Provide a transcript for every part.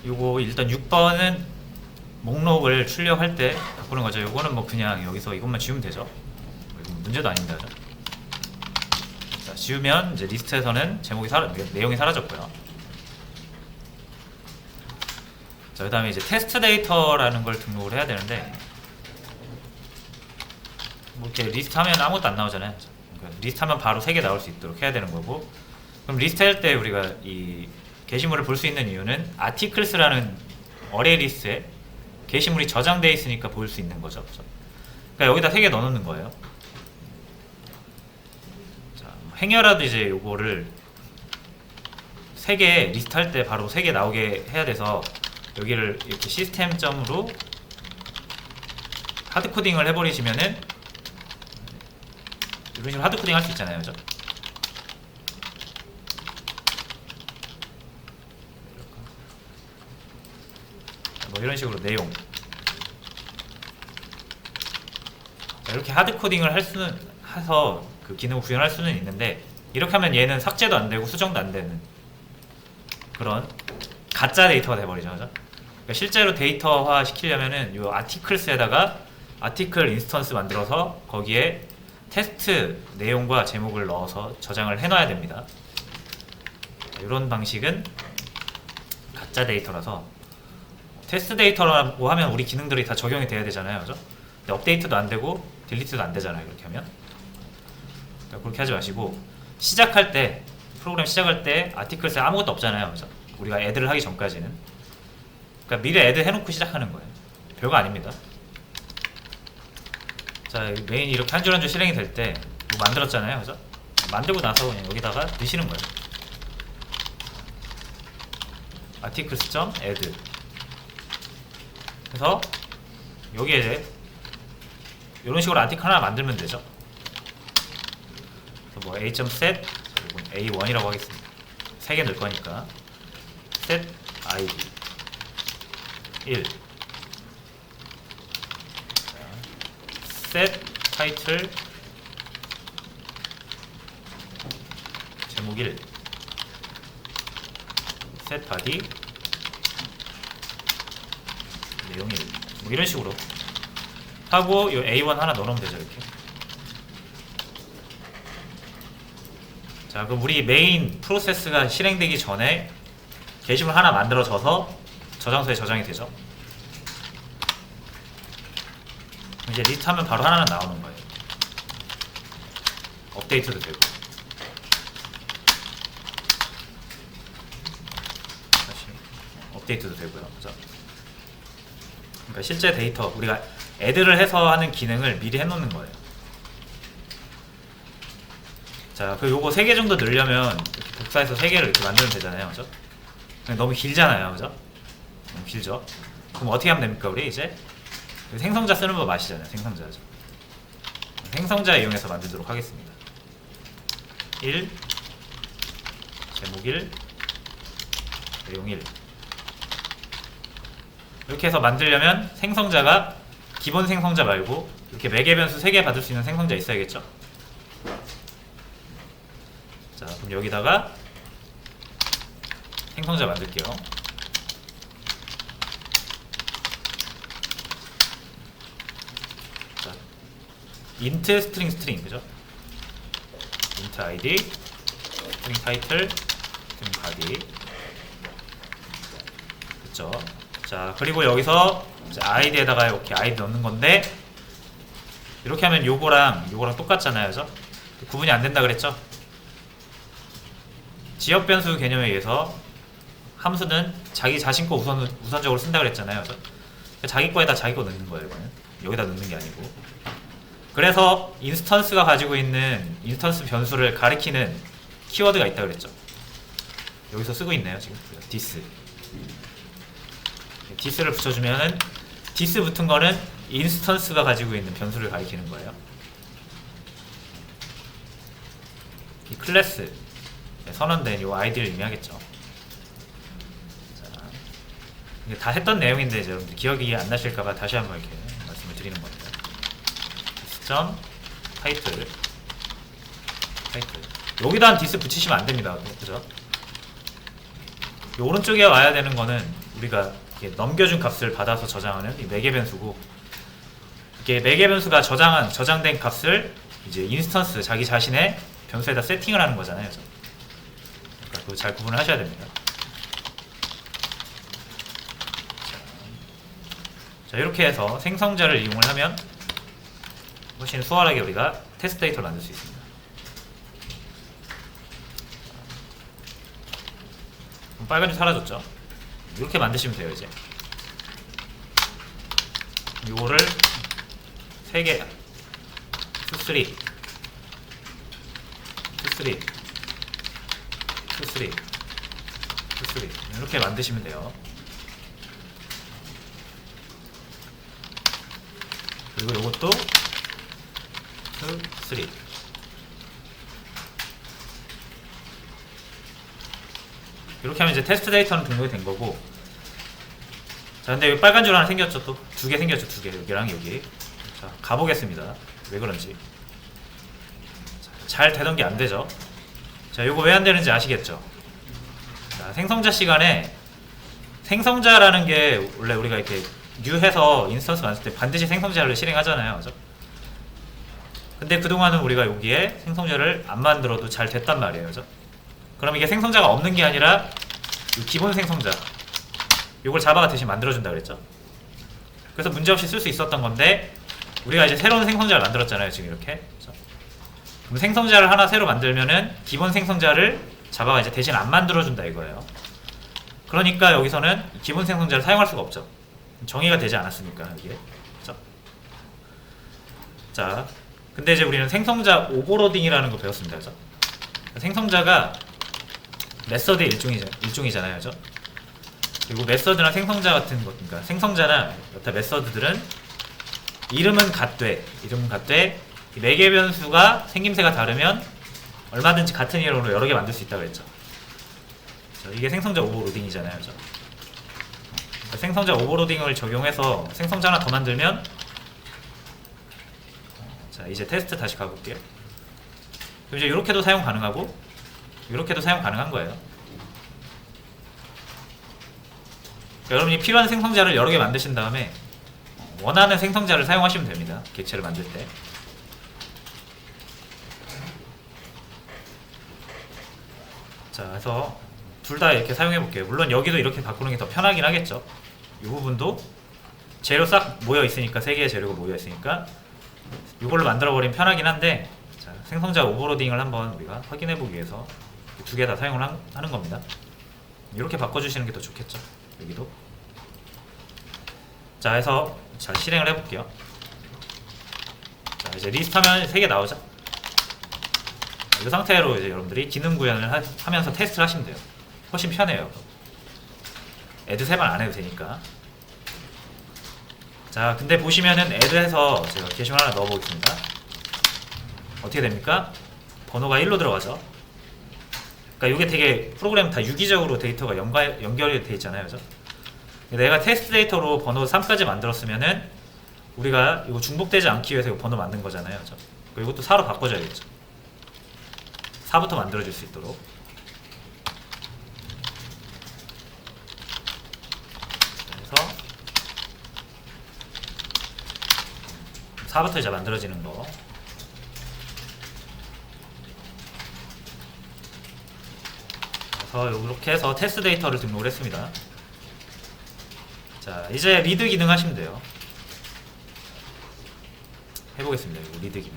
요거 일단 6번은 목록을 출력할 때 바꾸는 거죠. 요거는 뭐 그냥 여기서 이것만 지우면 되죠. 이건 문제도 아닙니다. 자, 지우면 이제 리스트에서는 내용이 사라졌고요. 자, 그 다음에 이제 테스트 데이터라는 걸 등록을 해야 되는데, 뭐 이렇게 리스트 하면 아무것도 안 나오잖아요. 그러니까 리스트 하면 바로 3개 나올 수 있도록 해야 되는 거고, 그럼 리스트 할 때 우리가 이 게시물을 볼 수 있는 이유는 articles라는 어레이 리스트에 게시물이 저장되어 있으니까 볼 수 있는 거죠. 그러니까 여기다 3개 넣어놓는 거예요. 자, 행여라도 이제 요거를 3개 리스트 할 때 바로 3개 나오게 해야 돼서 여기를 이렇게 시스템점으로 하드코딩을 해버리시면은 이런 식으로 하드코딩 할 수 있잖아요. 그죠? 뭐 이런 식으로 내용 이렇게 하드코딩을 해서 그 기능을 구현할 수는 있는데, 이렇게 하면 얘는 삭제도 안 되고 수정도 안 되는 그런 가짜 데이터가 돼버리죠. 그죠? 그러니까 실제로 데이터화 시키려면은 이 아티클스에다가 아티클 인스턴스 만들어서 거기에 테스트 내용과 제목을 넣어서 저장을 해놔야 됩니다. 이런 방식은 가짜 데이터라서, 테스트 데이터라고 하면 우리 기능들이 다 적용이 돼야 되잖아요. 그죠? 근데 업데이트도 안 되고 딜리트도 안 되잖아요. 그렇게 하면. 그러니까 그렇게 하지 마시고, 시작할 때, 프로그램 시작할 때 아티클스에 아무것도 없잖아요. 그죠? 우리가 애드를 하기 전까지는. 그러니까 미리 애드 해놓고 시작하는 거예요. 별거 아닙니다. 자, 메인이 이렇게 한 줄 한 줄 실행이 될 때 뭐 만들었잖아요. 그죠? 만들고 나서 그냥 여기다가 넣으시는 거예요. articles.add. 그래서 여기에 이제 이런 식으로 아티클 하나 만들면 되죠. 그래서 뭐 a.set a1이라고 하겠습니다. 3개 넣을 거니까 set id 1, set title 제목 1, set body 내용 1, 뭐 이런 식으로 하고 이 A1 하나 넣어놓으면 되죠. 이렇게. 자, 그럼 우리 메인 프로세스가 실행되기 전에 게시물 하나 만들어져서 저장소에 저장이 되죠. 이제 리스트 하면 바로 하나는 나오는 거예요. 업데이트도 되고. 다시 업데이트도 되고요. 그죠? 그러니까 실제 데이터, 우리가 애드를 해서 하는 기능을 미리 해놓는 거예요. 자, 그 요거 3개 정도 넣으려면 이렇게 복사해서 3개를 이렇게 만들면 되잖아요. 그죠? 너무 길잖아요. 그죠? 너무 길죠? 그럼 어떻게 하면 됩니까? 우리 이제 생성자 쓰는 법 아시잖아요. 생성자죠. 생성자 이용해서 만들도록 하겠습니다. 1, 제목 1, 내용 1. 이렇게 해서 만들려면 생성자가 기본 생성자 말고 이렇게 매개 변수 3개 받을 수 있는 생성자 있어야겠죠? 자, 그럼 여기다가 생성자 만들게요. 자, int string 그죠? int id, string title, string body. 그쵸? 자, 그리고 여기서 이제 id에다가 이렇게 id 넣는 건데, 이렇게 하면 요거랑 똑같잖아요. 그죠? 구분이 안 된다 그랬죠? 지역 변수 개념에 의해서 함수는 자기 자신 거 우선적으로 쓴다 그랬잖아요. 그죠? 자기 거에다 자기 거 넣는 거예요. 이거는 여기다 넣는 게 아니고. 그래서 인스턴스가 가지고 있는 인스턴스 변수를 가리키는 키워드가 있다 그랬죠. 여기서 쓰고 있네요. 지금 this. this를 붙여주면은 this 붙은 거는 인스턴스가 가지고 있는 변수를 가리키는 거예요. 이 클래스 선언된 요 아이디를 의미하겠죠. 자, 이게 다 했던 내용인데 이제 여러분들 기억이 안 나실까봐 다시 한번 이렇게 말씀을 드리는 겁니다. 점 타이틀 여기다 한 디스 붙이시면 안 됩니다. 그죠? 이 오른쪽에 와야 되는 거는 우리가 이렇게 넘겨준 값을 받아서 저장하는 이 매개 변수고, 이게 매개 변수가 저장된 값을 이제 인스턴스 자기 자신의 변수에다 세팅을 하는 거잖아요. 그러니까 그거 잘 구분을 하셔야 됩니다. 자, 이렇게 해서 생성자를 이용을 하면 훨씬 수월하게 우리가 테스트 데이터를 만들 수 있습니다. 빨간 줄 사라졌죠? 이렇게 만드시면 돼요. 이제 요거를 3개 to3 이렇게 만드시면 돼요. 그리고 요것도 to3 이렇게 하면 이제 테스트 데이터는 등록이 된 거고. 자, 근데 여기 빨간 줄 하나 생겼죠? 또 2개 생겼죠? 2개, 여기랑 여기. 자, 가보겠습니다. 왜 그런지. 자, 잘 되던 게 안 되죠? 자, 요거 왜 안 되는지 아시겠죠? 자, 생성자 시간에 생성자라는 게 원래 우리가 이렇게 뉴해서 인스턴스 만들 때 반드시 생성자를 실행하잖아요. 그죠? 근데 그동안은 우리가 여기에 생성자를 안 만들어도 잘 됐단 말이에요. 그죠? 그럼 이게 생성자가 없는 게 아니라 기본 생성자 요걸 자바가 대신 만들어준다 그랬죠. 그래서 문제없이 쓸 수 있었던 건데 우리가 이제 새로운 생성자를 만들었잖아요. 지금 이렇게. 그렇죠? 그럼 생성자를 하나 새로 만들면은 기본 생성자를 자바가 이제 대신 안 만들어준다 이거예요. 그러니까 여기서는 기본 생성자를 사용할 수가 없죠. 정의가 되지 않았으니까 이게. 그렇죠? 자, 근데 이제 우리는 생성자 오버로딩이라는 거 배웠습니다. 그렇죠? 생성자가 메서드의 일종이잖아요. 그죠? 그리고 메서드나 생성자 같은 것, 그러니까 생성자나 여타 메서드들은 이름은 같되 이 매개 변수가 생김새가 다르면 얼마든지 같은 이름으로 여러 개 만들 수 있다고 했죠. 이게 생성자 오버로딩이잖아요. 그죠? 그러니까 생성자 오버로딩을 적용해서 생성자 하나 더 만들면, 자, 이제 테스트 다시 가볼게요. 그럼 이제 이렇게도 사용 가능하고 이렇게도 사용 가능한 거예요. 그러니까 여러분이 필요한 생성자를 여러 개 만드신 다음에 원하는 생성자를 사용하시면 됩니다. 객체를 만들 때. 자, 그래서 둘 다 이렇게 사용해 볼게요. 물론 여기도 이렇게 바꾸는 게 더 편하긴 하겠죠. 이 부분도 재료 싹 모여 있으니까, 3개의 재료가 모여 있으니까 이걸로 만들어 버리면 편하긴 한데, 자, 생성자 오버로딩을 한번 우리가 확인해 보기 위해서 2개 다 사용을 하는 겁니다. 이렇게 바꿔주시는 게 더 좋겠죠. 여기도. 자, 해서 자, 실행을 해볼게요. 자, 이제 리스트하면 3개 나오죠. 이 상태로 이제 여러분들이 기능 구현을 하면서 테스트를 하시면 돼요. 훨씬 편해요. 애드 3번 안 해도 되니까. 자, 근데 보시면은 애드해서 제가 게시물 하나 넣어보겠습니다. 어떻게 됩니까? 번호가 1로 들어가죠. 그러니까 이게 되게 프로그램 다 유기적으로 데이터가 연결이 돼 있잖아요. 그죠? 내가 테스트 데이터로 번호 3까지 만들었으면은 우리가 이거 중복되지 않기 위해서 이거 번호 만든 거잖아요. 그죠? 이것도 4로 바꿔줘야겠죠. 4부터 만들어줄 수 있도록. 그래서 4부터 이제 만들어지는 거. 그래서 이렇게 해서 테스트 데이터를 등록을 했습니다. 자, 이제 리드 기능 하시면 돼요. 해보겠습니다. 이거 리드 기능.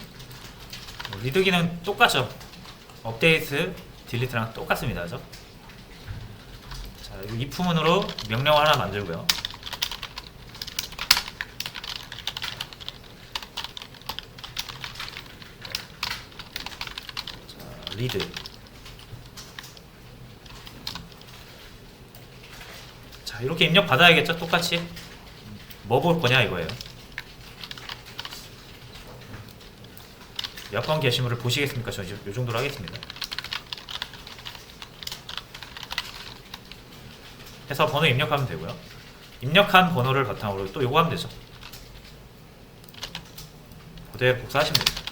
리드 기능 똑같죠? 업데이트, 딜리트랑 똑같습니다. 그죠? 자, 이거 if문으로 명령어 하나 만들고요. 자, 리드. 자, 이렇게 입력 받아야겠죠? 똑같이. 뭐 볼 거냐 이거예요. 몇 번 게시물을 보시겠습니까? 저 이 정도로 하겠습니다. 해서 번호 입력하면 되고요. 입력한 번호를 바탕으로 또 요거 하면 되죠. 그대로 복사하시면 됩니다.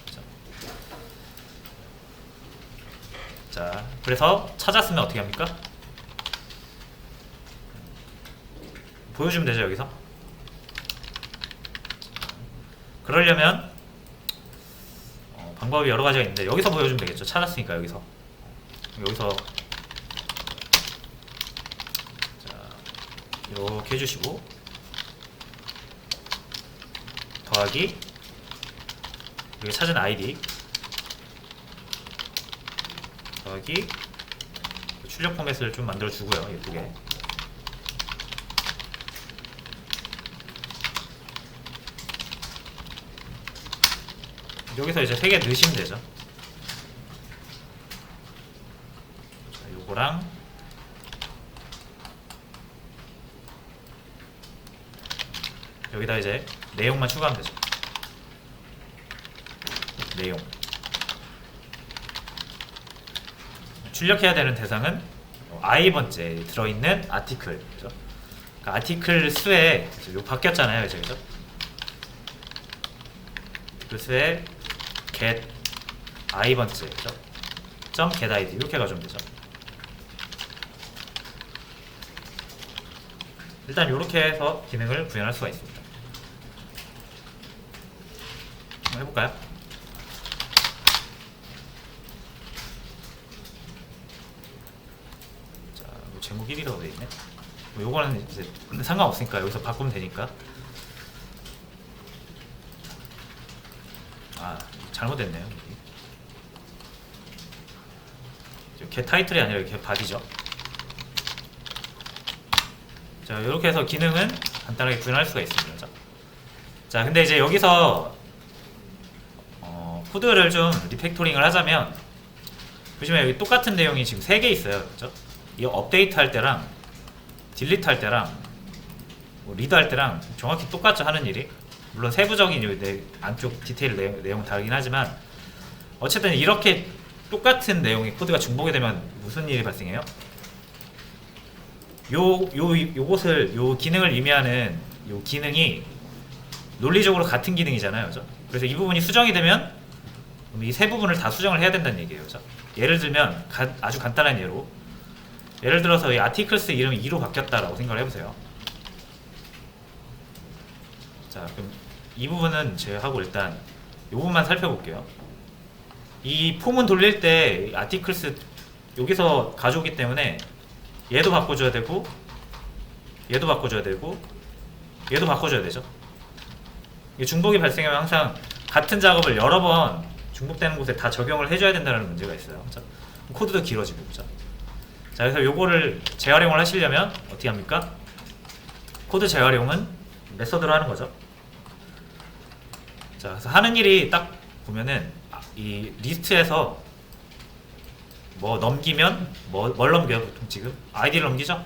자, 그래서 찾았으면 어떻게 합니까? 보여주면 되죠 여기서. 그러려면 방법이 여러 가지가 있는데 여기서 보여주면 되겠죠. 찾았으니까 여기서 자 이렇게 해주시고 더하기 여기 찾은 아이디 더하기 출력 포맷을 좀 만들어 주고요. 예쁘게. 여기서 이제 3개 넣으시면 되죠. 자, 요거랑 여기다 이제 내용만 추가하면 되죠. 내용. 출력해야 되는 대상은 i번째 들어있는 아티클. 그죠? 그러니까 아티클 수에 요 바뀌었잖아요, 이제 그죠? 그 수에 get i번째, 그죠? .get id 이렇게 가져오면 되죠. 일단 이렇게 해서 기능을 구현할 수가 있습니다. 한번 해볼까요? 제목 1이라고 되어있네. 요거는 이제 상관없으니까 여기서 바꾸면 되니까. 아 잘못됐네요. 개 타이틀이 아니라 개 바디죠. 자 이렇게 해서 기능은 간단하게 구현할 수가 있습니다. 자 근데 이제 여기서 코드를 좀 리팩토링을 하자면 보시면 여기 똑같은 내용이 지금 3개 있어요. 그렇죠? 이 업데이트 할 때랑 딜리트 할 때랑 리드 할 때랑 정확히 똑같죠. 하는 일이. 물론 세부적인 안쪽 디테일 내용은 다르긴 하지만 어쨌든 이렇게 똑같은 내용의 코드가 중복이 되면 무슨 일이 발생해요? 요 기능을 의미하는 요 기능이 논리적으로 같은 기능이잖아요. 그죠? 그래서 이 부분이 수정이 되면 이 세 부분을 다 수정을 해야 된다는 얘기예요. 그죠? 예를 들면 아주 간단한 예로 예를 들어서 이 아티클스 이름이 2로 바뀌었다라고 생각을 해보세요. 자, 그럼 이 부분은 제외하고 일단 이 부분만 살펴볼게요. 이 폼은 돌릴 때 아티클스 여기서 가져오기 때문에 얘도 바꿔줘야 되고 얘도 바꿔줘야 되고 얘도 바꿔줘야 되죠. 이게 중복이 발생하면 항상 같은 작업을 여러 번 중복되는 곳에 다 적용을 해줘야 된다는 문제가 있어요. 그렇죠? 코드도 길어지고. 그렇죠? 자, 그래서 요거를 재활용을 하시려면 어떻게 합니까? 코드 재활용은 메서드로 하는 거죠. 자, 그래서 하는 일이 딱 보면은 이 리스트에서 뭐 넘기면 뭘 넘겨요? 보통 지금 아이디를 넘기죠?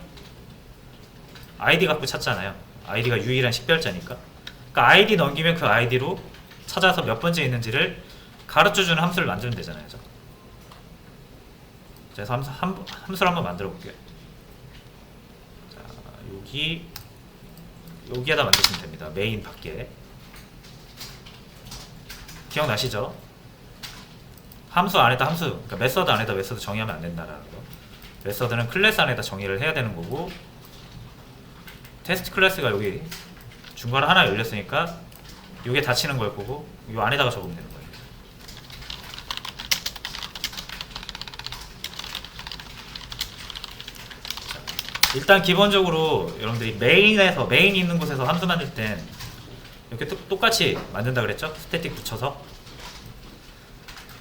아이디 갖고 찾잖아요. 아이디가 유일한 식별자니까. 그러니까 아이디 넘기면 그 아이디로 찾아서 몇 번째 있는지를 가르쳐주는 함수를 만들면 되잖아요. 그죠? 그래서 함수를 한번 만들어 볼게요. 자, 여기에다 만드시면 됩니다. 메인 밖에. 기억나시죠? 함수 안에다 그러니까 메서드 안에다 메서드 정의하면 안 된다라는 거. 메서드는 클래스 안에다 정의를 해야 되는 거고, 테스트 클래스가 여기 중괄호 하나 열렸으니까 이게 닫히는 걸 거고, 이 안에다가 적으면 되는 거예요. 일단 기본적으로 여러분들이 메인 있는 곳에서 함수 만들 땐 이렇게 똑같이 만든다 그랬죠? 스태틱 붙여서.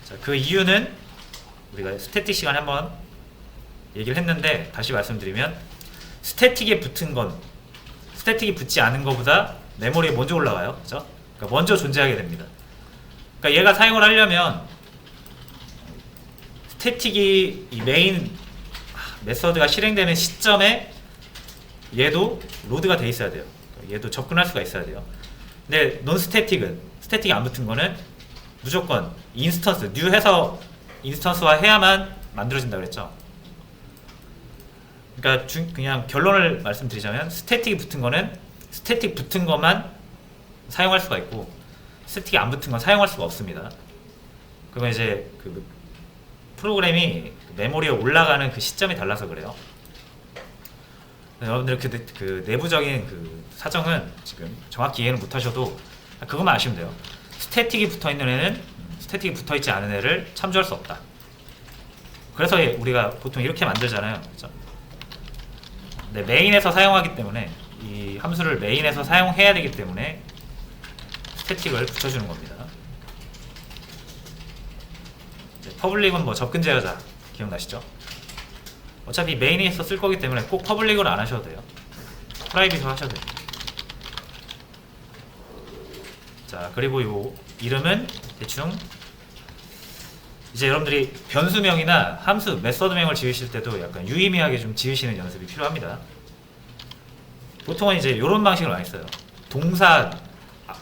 자, 그 이유는 우리가 스태틱 시간에 한번 얘기를 했는데 다시 말씀드리면 스태틱이 붙지 않은 것보다 메모리에 먼저 올라가요. 그죠? 그러니까 먼저 존재하게 됩니다. 그러니까 얘가 사용을 하려면 스태틱이 이 메인 메서드가 실행되는 시점에 얘도 로드가 돼 있어야 돼요. 얘도 접근할 수가 있어야 돼요. 근데 스태틱이 안 붙은 거는 무조건 뉴 해서 인스턴스화 해야만 만들어진다 그랬죠. 그러니까 그냥 결론을 말씀드리자면 스태틱이 붙은 거는 스태틱 붙은 것만 사용할 수가 있고 스태틱이 안 붙은 건 사용할 수가 없습니다. 그건 이제 그 프로그램이 메모리에 올라가는 그 시점이 달라서 그래요. 여러분들 그 내부적인 그 사정은 지금 정확히 이해는 못하셔도 그것만 아시면 돼요. 스태틱이 붙어있는 애는 스태틱이 붙어있지 않은 애를 참조할 수 없다. 그래서 우리가 보통 이렇게 만들잖아요. 그렇죠? 네, 메인에서 사용하기 때문에 이 함수를 메인에서 사용해야 되기 때문에 스태틱을 붙여주는 겁니다. 퍼블릭은 뭐 접근 제어자 기억나시죠? 어차피 메인에서 쓸 거기 때문에 꼭 퍼블릭으로 안 하셔도 돼요. 프라이빗으로 하셔도 돼요. 자, 그리고 요 이름은 대충 이제 여러분들이 변수명이나 함수, 메서드명을 지으실 때도 약간 유의미하게 좀 지으시는 연습이 필요합니다. 보통은 이제 이런 방식을 많이 써요. 동사,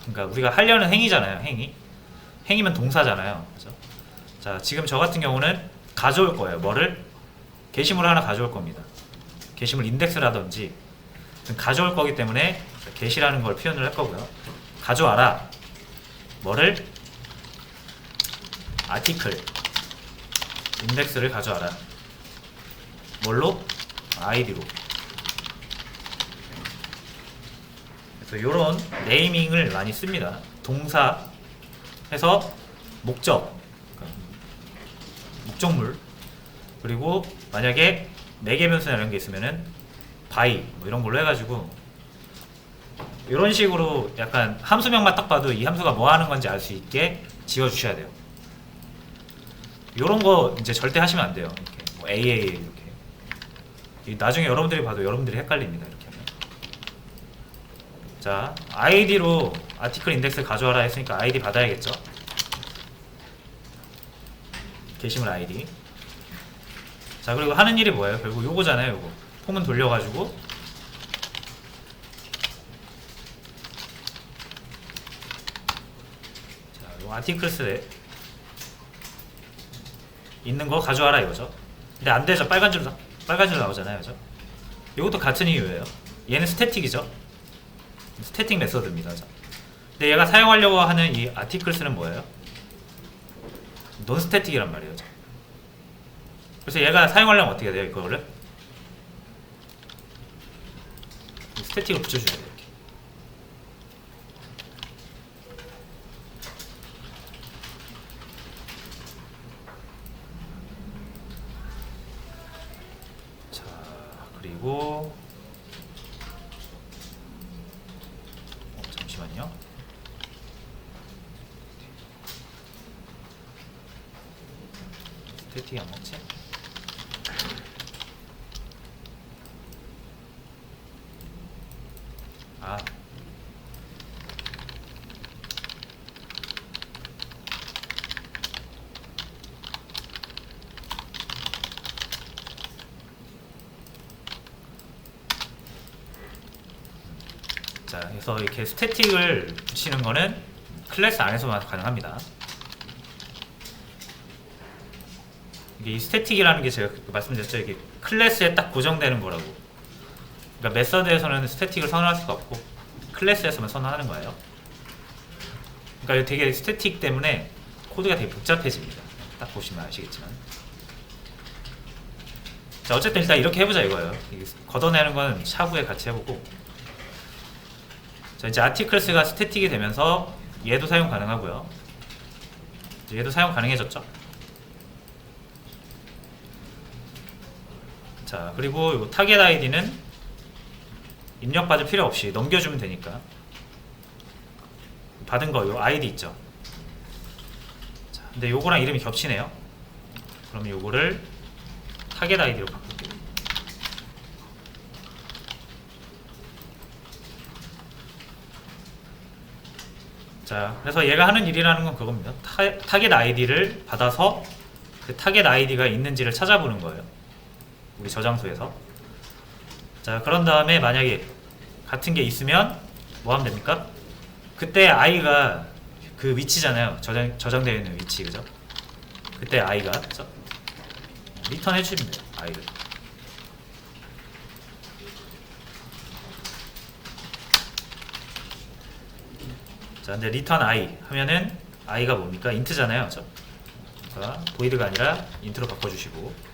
그러니까 우리가 하려는 행위잖아요. 행위면 동사잖아요. 그죠? 자, 지금 저 같은 경우는 가져올 거예요. 뭐를? 게시물을 하나 가져올 겁니다. 게시물 인덱스라든지 가져올 거기 때문에 게시라는 걸 표현을 할 거고요. 가져와라. 뭐를? 아티클 인덱스를 가져와라. 뭘로? 아이디로. 그래서 이런 네이밍을 많이 씁니다. 동사 해서 목적물, 그리고 만약에 매개 변수나 이런 게 있으면은 by 뭐 이런 걸로 해가지고 이런 식으로 약간 함수명만 딱 봐도 이 함수가 뭐 하는 건지 알 수 있게 지어주셔야 돼요. 이런 거 이제 절대 하시면 안 돼요. 이렇게 뭐 AAA 이렇게. 나중에 여러분들이 봐도 여러분들이 헷갈립니다. 이렇게 하면. 자, 아이디로 아티클 인덱스 가져와라 했으니까 아이디 받아야겠죠. 게시물 아이디. 자, 그리고 하는 일이 뭐예요? 결국 요거잖아요. 요거 폼은 돌려가지고 자, 요 아티클스에 있는 거 가져와라 이거죠. 근데 안 되죠. 빨간 줄 나오잖아요. 그죠? 이것도 같은 이유예요. 얘는 스태틱이죠. 스태틱 메서드입니다. 그죠? 근데 얘가 사용하려고 하는 이 아티클스는 뭐예요? 논 스태틱이란 말이에요. 그죠? 그래서 얘가 사용하려면 어떻게 돼요? 이거를 스태틱을 붙여줘야 돼요. 이렇게. 자, 그리고 잠시만요. 스태틱이 안 먹지? 아, 자, 그래서 이렇게 스태틱을 붙이는 거는 클래스 안에서만 가능합니다. 이게 이 스태틱이라는 게 제가 말씀드렸죠. 이게 클래스에 딱 고정되는 거라고. 그러니까 메서드에서는 스태틱을 선언할 수가 없고 클래스에서만 선언하는 거예요. 그러니까 되게 스태틱 때문에 코드가 되게 복잡해집니다. 딱 보시면 아시겠지만. 자, 어쨌든 일단 이렇게 해보자 이거예요. 걷어내는 건 차후에 같이 해보고. 자, 이제 아티클스가 스태틱이 되면서 얘도 사용 가능하고요. 얘도 사용 가능해졌죠. 자, 그리고 요 타겟 아이디는 입력받을 필요 없이 넘겨주면 되니까 받은 거 요 아이디 있죠. 자, 근데 요거랑 이름이 겹치네요. 그럼 요거를 타겟 아이디로 바꿀게요. 자, 그래서 얘가 하는 일이라는 건 그겁니다. 타겟 아이디를 받아서 그 타겟 아이디가 있는지를 찾아보는 거예요. 우리 저장소에서. 자, 그런 다음에 만약에 같은 게 있으면 뭐 하면 됩니까? 그때 i가 그 위치잖아요. 저장되어 있는 위치, 그죠? 그때 i가 그죠? 리턴 해주시면 돼요. i를. 자, 근데 return i 하면은 i가 뭡니까? int잖아요, 그죠? 그러니까 void가 아니라 int로 바꿔주시고.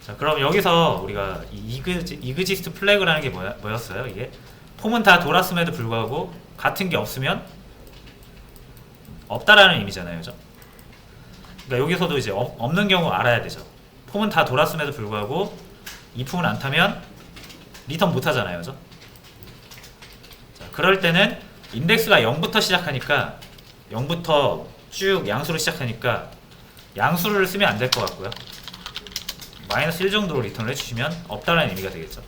자, 그럼 여기서 우리가 이 이그지스트 플래그라는 게 뭐였어요? 이게 폼은 다 돌았음에도 불구하고 같은 게 없으면 없다라는 의미잖아요, 그죠? 그러니까 여기서도 이제 없는 경우 알아야 되죠. 폼은 다 돌았음에도 불구하고 이 폼을 안 타면 리턴 못 하잖아요, 그죠? 자, 그럴 때는 인덱스가 0부터 시작하니까 0부터 쭉 양수로 시작하니까 양수를 쓰면 안 될 것 같고요. 마이너스 1 정도로 리턴을 해주시면 없다라는 의미가 되겠죠.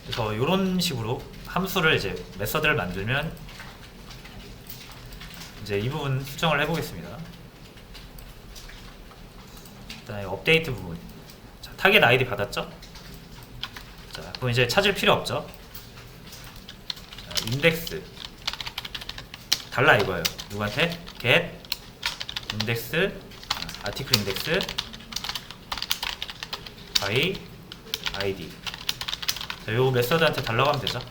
그래서 이런 식으로 함수를 이제 메서드를 만들면 이제 이 부분 수정을 해보겠습니다. 일단 업데이트 부분. 자, 타겟 아이디 받았죠? 자, 그럼 이제 찾을 필요 없죠? 자, 인덱스 달라 이거예요. 누구한테? get 인덱스 아티클 인덱스 by id. 자, 요 메서드한테 달라고 하면 되죠. 자,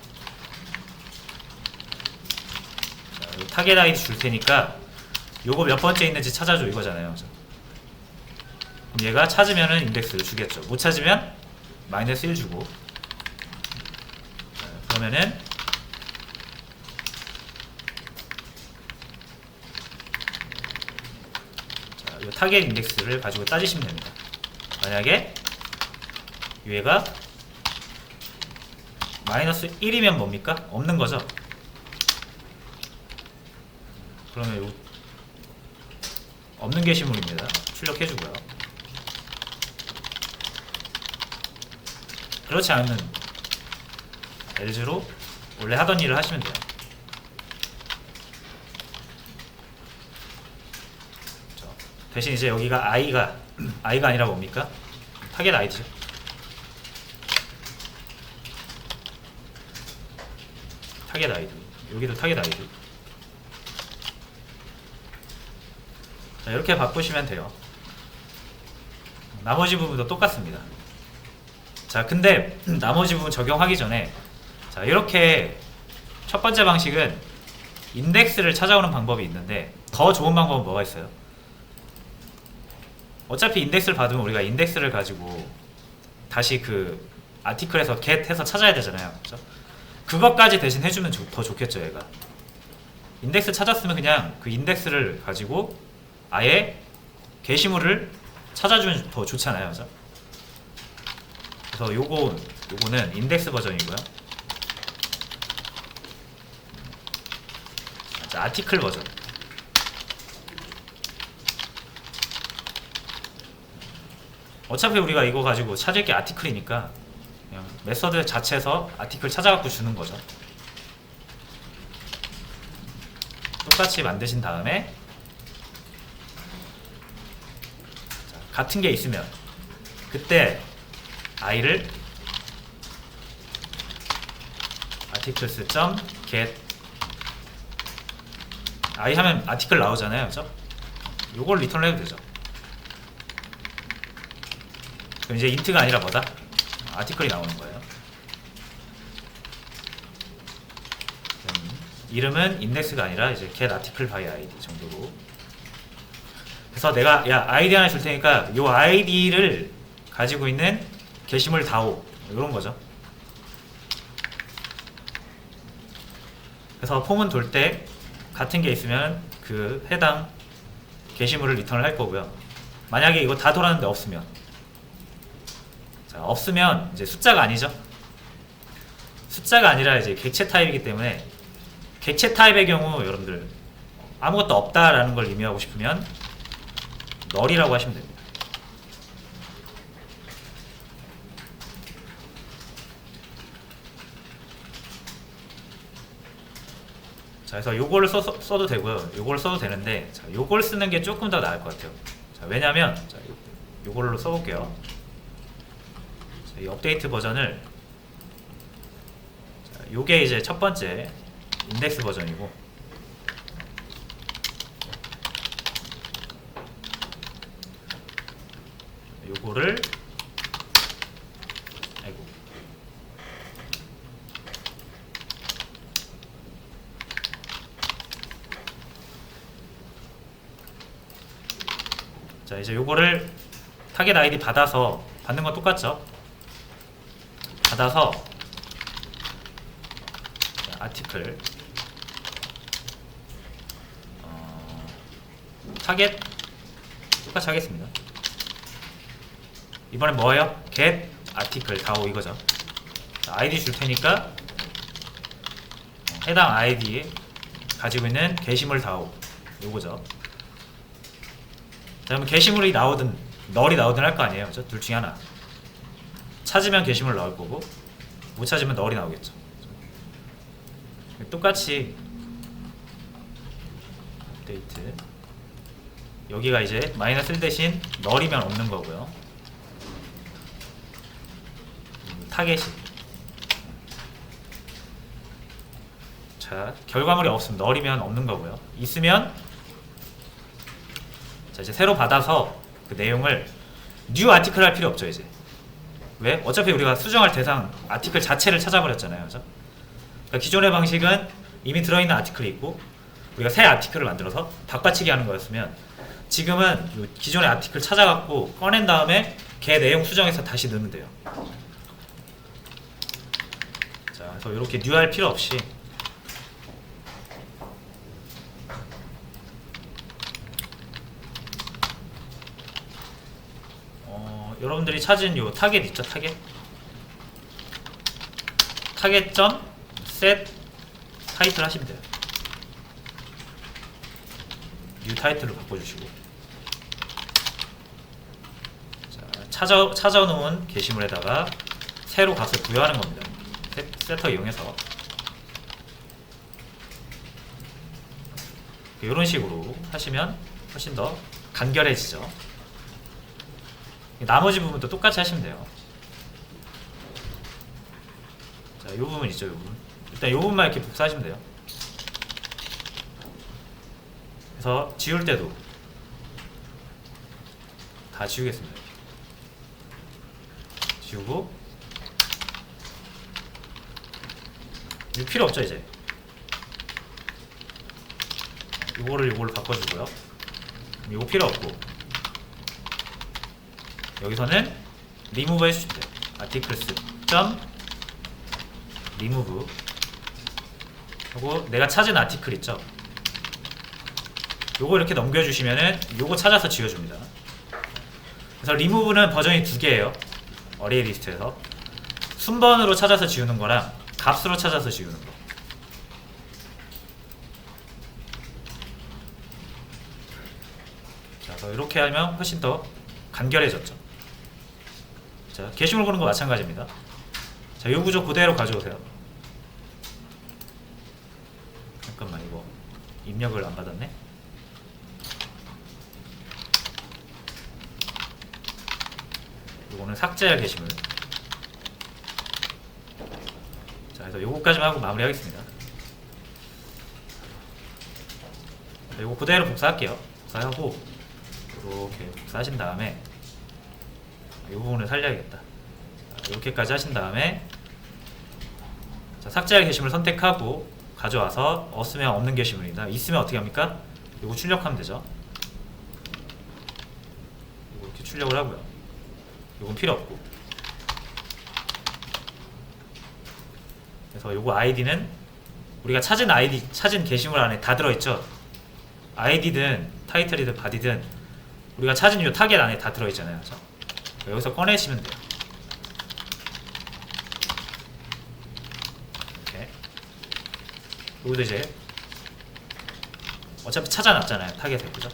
요 타겟 아이디 줄 테니까 요거 몇 번째 있는지 찾아줘 이거잖아요. 그럼 얘가 찾으면은 인덱스를 주겠죠. 못 찾으면 마이너스 1 주고. 자, 그러면은 자, 요 타겟 인덱스를 가지고 따지시면 됩니다. 만약에 얘가 마이너스 1이면 뭡니까? 없는 거죠. 그러면 요 없는 게시물입니다. 출력해주고요. 그렇지 않으면 LG로 원래 하던 일을 하시면 돼요. 대신 이제 여기가 i가 아니라 뭡니까? 타겟 아이디죠. 타겟 아이디. 여기도 타겟 아이디. 자, 이렇게 바꾸시면 돼요. 나머지 부분도 똑같습니다. 자, 근데 나머지 부분 적용하기 전에 자, 이렇게 첫 번째 방식은 인덱스를 찾아오는 방법이 있는데 더 좋은 방법은 뭐가 있어요? 어차피 인덱스를 받으면 우리가 인덱스를 가지고 다시 그 아티클에서 get 해서 찾아야 되잖아요. 그렇죠? 그것까지 대신 해주면 더 좋겠죠, 얘가. 인덱스 찾았으면 그냥 그 인덱스를 가지고 아예 게시물을 찾아주면 더 좋잖아요, 그죠? 그래서 요거는 인덱스 버전이고요. 자, 아티클 버전. 어차피 우리가 이거 가지고 찾을 게 아티클이니까 그냥 메서드 자체에서 아티클 찾아갖고 주는 거죠. 똑같이 만드신 다음에 자, 같은 게 있으면 그때 i를 articles.get i 하면 아티클 나오잖아요, 그죠? 요걸 리턴을 해도 되죠. 그럼 이제 인트가 아니라 뭐다? 아티클이 나오는 거예요. 이름은 인덱스가 아니라 이제 get article by id 정도로. 그래서 내가 야 아이디 하나 줄 테니까 요 아이디를 가지고 있는 게시물 다오 이런 거죠. 그래서 폼은 돌 때 같은 게 있으면 그 해당 게시물을 리턴을 할 거고요. 만약에 이거 다 돌았는데 없으면 자, 없으면 이제 숫자가 아니죠. 숫자가 아니라 이제 객체 타입이기 때문에 객체 타입의 경우 여러분들 아무것도 없다라는 걸 의미하고 싶으면 null이라고 하시면 됩니다. 자, 그래서 요거를 써도 되고요. 요걸 써도 되는데 자, 요걸 쓰는 게 조금 더 나을 것 같아요. 자, 왜냐면 자, 요걸로 써볼게요. 자, 이 업데이트 버전을 자, 요게 이제 첫 번째 인덱스 버전이고 요거를 자, 이제 요거를 타겟 아이디 받아서, 받는 건 똑같죠? 받아서 자, 아티클 타겟 똑같이 하겠습니다. 이번엔 뭐예요? get article 다오 이거죠. 자, 아이디 줄 테니까 해당 아이디에 가지고 있는 게시물 다오 요거죠. 자, 그러면 게시물이 나오든 널이 나오든 할 거 아니에요, 그죠? 둘 중에 하나. 찾으면 게시물 나올 거고 못 찾으면 널이 나오겠죠. 똑같이 업데이트 여기가 이제 -1 대신 널이면 없는 거고요. 타겟이 자 결과물이 없으면 널이면 없는 거고요. 있으면 자 이제 새로 받아서 그 내용을 new article 할 필요 없죠 이제. 왜? 어차피 우리가 수정할 대상 아티클 자체를 찾아버렸잖아요, 그죠? 그러니까 기존의 방식은 이미 들어있는 아티클이 있고 우리가 새 아티클을 만들어서 바꿔치기 하는 거였으면 지금은 기존의 아티클 찾아갖고 꺼낸 다음에 걔 내용 수정해서 다시 넣으면 돼요. 자, 그래서 이렇게 new 할 필요 없이 여러분들이 찾은 요 타겟 있죠? 타겟.set 타이틀 하시면 돼요. new 타이틀로 바꿔주시고 자, 찾아놓은 게시물에다가 새로 값을 부여하는 겁니다. 세터 이용해서 이런 식으로 하시면 훨씬 더 간결해지죠. 나머지 부분도 똑같이 하시면 돼요. 자, 이 부분 있죠, 이 부분. 일단 이 부분만 이렇게 복사하시면 돼요. 그래서 지울 때도 다 지우겠습니다. 지우고 이거 필요 없죠 이제. 요거를 바꿔주고요. 이거 필요 없고 여기서는 remove 해주시면 돼요. articles remove 하고 내가 찾은 아티클 있죠. 요거 이렇게 넘겨주시면은 요거 찾아서 지워줍니다. 그래서 remove는 버전이 두 개예요. 어레이 리스트에서 순번으로 찾아서 지우는 거랑 값으로 찾아서 지우는 거. 자, 그래서 이렇게 하면 훨씬 더 간결해졌죠. 자, 게시물 고는 거 마찬가지입니다. 자, 이 구조 그대로 가져오세요. 잠깐만, 이거 입력을 안 받았네. 이거는 삭제할 게시물. 자, 그래서 요거까지만 하고 마무리하겠습니다. 자, 요거 그대로 복사할게요. 복사하고 이렇게 복사하신 다음에 이 부분을 살려야겠다. 이렇게까지 하신 다음에 자, 삭제할 게시물 선택하고 가져와서 없으면 없는 게시물입니다. 있으면 어떻게 합니까? 이거 출력하면 되죠. 이거 이렇게 출력을 하고요. 이건 필요 없고. 그래서 요거 아이디는 우리가 찾은 게시물 안에 다 들어있죠. 아이디든 타이틀이든 바디든 우리가 찾은 이 타겟 안에 다 들어있잖아요. 그렇죠? 여기서 꺼내시면 돼요. 이렇게. 여기도 이제 어차피 찾아놨잖아요. 타겟에. 그죠?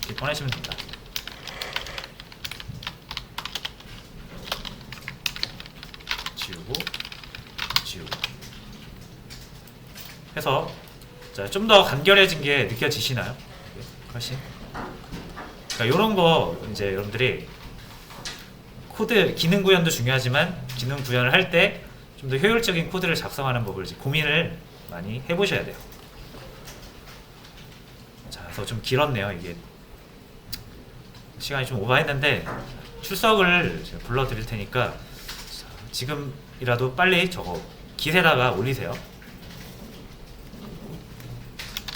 이렇게 꺼내시면 됩니다. 지우고 해서 좀 더 간결해진 게 느껴지시나요? 훨씬? 그러니까 이런 거 이제 여러분들이 코드 기능 구현도 중요하지만 기능 구현을 할 때 좀 더 효율적인 코드를 작성하는 법을 이제 고민을 많이 해보셔야 돼요. 자, 그래서 좀 길었네요. 이게 시간이 좀 오버했는데 출석을 제가 불러드릴 테니까 지금이라도 빨리 저거 깃에다가 올리세요.